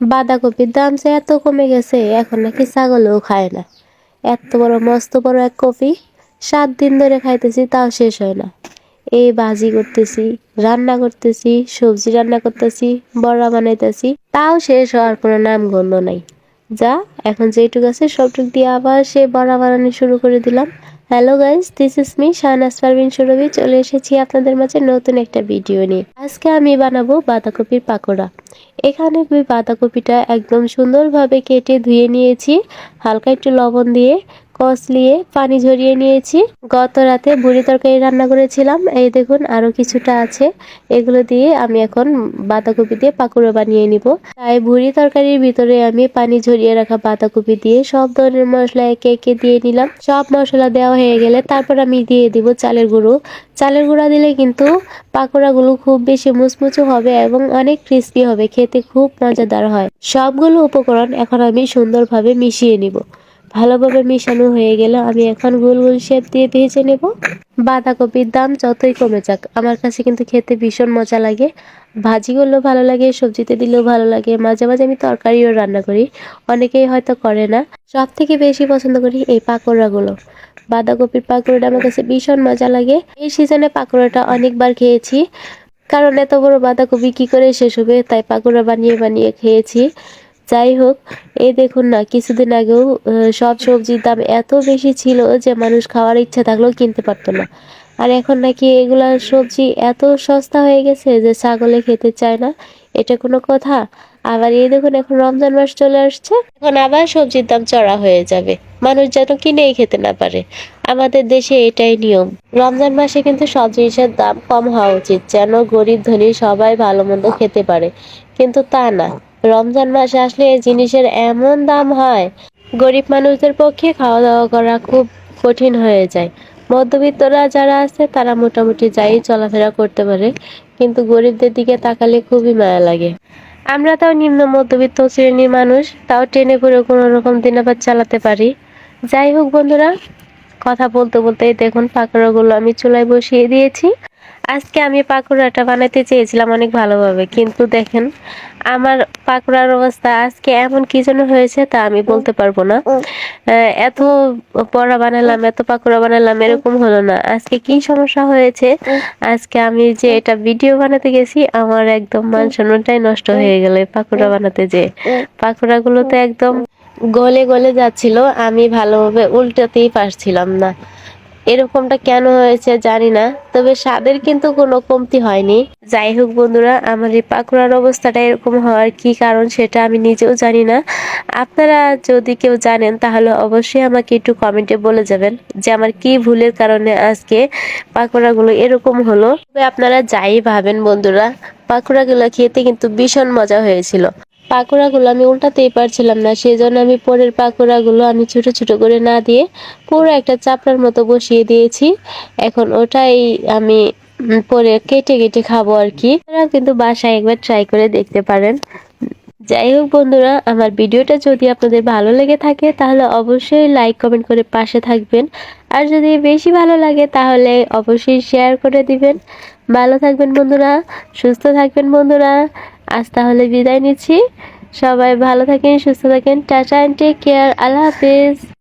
বাঁধাকপির দাম যে এত কমে গেছে, এখন নাকি ছাগলও খায় না। এত বড় মস্ত বড় এক কপি 7 দিন ধরে খাইতেছি, তাও শেষ হয় না। এই ভাজি করতেছি, রান্না করতেছি, সবজি রান্না করতেছি, বড়া বানাইতেছি, তাও শেষ হওয়ার কোনো নাম গন্ধ নাই। যা এখন যেটুক আছে সবটুক দিয়ে আবার সে বড়া বানানো শুরু করে দিলাম। Hello guys, this is me Shahnaz Parvin Surovi. চলে এসেছি আপনাদের মাঝে নতুন একটা ভিডিও নিয়ে। আজকে আমি বানাবো বাঁধাকপির পাকোড়া। এখানে আমি বাঁধাকপিটা একদম সুন্দরভাবে কেটে ধুয়ে নিয়েছি, হালকা একটু লবণ দিয়ে কষলিয়ে পানি ঝরিয়ে নিয়েছি। গত রাতে বুড়ি তরকারি রান্না করেছিলাম, এই দেখুন আরো কিছুটা আছে। এগুলো দিয়ে আমি এখন বাঁধাকপি দিয়ে পাকোড়া বানিয়ে নিব। তাই বুড়ি তরকারির ভিতরে আমি পানি ঝরিয়ে রাখা বাঁধাকপি দিয়ে সব ধরনের মশলা একে একে দিয়ে নিলাম। সব মশলা দেওয়া হয়ে গেলে তারপর আমি দিয়ে দিব চালের গুঁড়ো। চালের গুঁড়া দিলে কিন্তু পাকোড়াগুলো খুব বেশি মুচমুচে হবে এবং অনেক ক্রিস্পি হবে, খেতে খুব মজাদার হয়। সবগুলো উপকরণ এখন আমি সুন্দরভাবে মিশিয়ে নিব। ভালোভাবে মিশানো হয়ে গেলে আমি এখন গোল গোল শেপ দিয়ে ভেজে নেব। বাঁধাকপির দাম যতই কমে যাক, আমার কাছে কিন্তু খেতে ভীষণ মজা লাগে। ভাজি করলেও ভালো লাগে, সবজিতে দিলেও ভালো লাগে, মাঝে মাঝে আমি তরকারিও রান্না করি। অনেকেই হয়তো করে না। সব থেকে বেশি পছন্দ করি এই পাকোড়াগুলো। বাঁধাকপির পাকোড়াটা আমার কাছে ভীষণ মজা লাগে। এই সিজনে পাকোড়াটা অনেকবার খেয়েছি, কারণ এত বড় বাঁধাকপি কি করে শেষ হবে, তাই পাকোড়া বানিয়ে বানিয়ে খেয়েছি। যাই হোক, এই দেখুন না, কিছুদিন আগেও সব সবজির দাম এত বেশি ছিল যে মানুষ খাওয়ার ইচ্ছা থাকলেও কিনতে পারতো না। আর এখন নাকি এগুলা সবজি এত সস্তা হয়ে গেছে যে ছাগলে খেতে চায় না। এটা কোনো কথা? আবার এই দেখুন, এখন রমজান মাস চলে আসছে, এখন আবার সবজির দাম চড়া হয়ে যাবে। মানুষ যেন কিনেই খেতে না পারে। আমাদের দেশে এটাই নিয়ম। রমজান মাসে কিন্তু সব জিনিসের দাম কম হওয়া উচিত, যেন গরিব ধনী সবাই ভালো মন্দ খেতে পারে। কিন্তু তা না, রমজান মাসে আসলে এই জিনিসের এমন দাম হয়, গরিব মানুষদের পক্ষে খাওয়া দাওয়া করা খুব কঠিন হয়ে যায়। মধ্যবিত্তরা যারা আছে তারা মোটামুটি যাই চলাফেরা করতে পারে, কিন্তু গরিবদের দিকে তাকালে খুবই মায়া লাগে। আমরা তাও নিম্ন মধ্যবিত্ত শ্রেণীর মানুষ, তাও টেনে পড়ে কোনো রকম দিনাবাদ চালাতে পারি। যাই হোক বন্ধুরা, কথা বলতে বলতে দেখুন পাকোড়াগুলো আমি চুলায় বসিয়ে দিয়েছি। আজকে আমি পাকোড়াটা বানাতে চেয়েছিলাম অনেক ভালোভাবে, কিন্তু দেখেন আমার পাকোড়ার অবস্থা আজকে এমন কি যেন হয়েছে তা আমি বলতে পারবো না। এত বড়া বানালাম, এত পাকোড়া বানালাম, এরকম হলো না। আজকে কি সমস্যা হয়েছে, আজকে আমি যে এটা ভিডিও বানাতে গেছি, আমার একদম মান সম্মানটাই নষ্ট হয়ে গেল এই পাকোড়া বানাতে। যে পাকোড়াগুলো তো একদম গলে গলে যাচ্ছিল, আমি ভালোভাবে উল্টাতেই পারছিলাম না। এরকমটা কেন হয়েছে জানি না, তবে স্বাদের কিন্তু কোনো কমতি হয়নি। যাই হোক বন্ধুরা, আমার এই পাকোড়ার অবস্থাটা এরকম হওয়ার কি কারণ সেটা আমি নিজেও জানি না। আপনারা যদি কেউ জানেন তাহলে অবশ্যই আমাকে একটু কমেন্টে বলে যাবেন যে আমার কি ভুলের কারণে আজকে পাকোড়াগুলো এরকম হলো। তবে আপনারা যাই ভাবেন বন্ধুরা, পাকোড়াগুলো খেতে কিন্তু ভীষণ মজা হয়েছিল। পাকোড়াগুলো আমি উল্টাতেই পারছিলাম না, সেই জন্য আমি পরের পাকোড়াগুলো আমি ছোট ছোট করে না দিয়ে পুরো একটা চাপড়ার মতো বসিয়ে দিয়েছি। এখন ওটাই আমি পরে কেটে কেটে খাবো আর কি। আপনারা কিন্তু বাসায় একবার ট্রাই করে দেখতে পারেন। যাই হোক বন্ধুরা, আমার ভিডিওটা যদি আপনাদের ভালো লেগে থাকে তাহলে অবশ্যই লাইক কমেন্ট করে পাশে থাকবেন। আর যদি বেশি ভালো লাগে তাহলে অবশ্যই শেয়ার করে দিবেন। ভালো থাকবেন বন্ধুরা, সুস্থ থাকবেন বন্ধুরা। আজ তাহলে বিদায় নিচ্ছি। সবাই ভালো থাকেন, সুস্থ থাকেন। Tata and take care. আল্লাহ হাফেজ।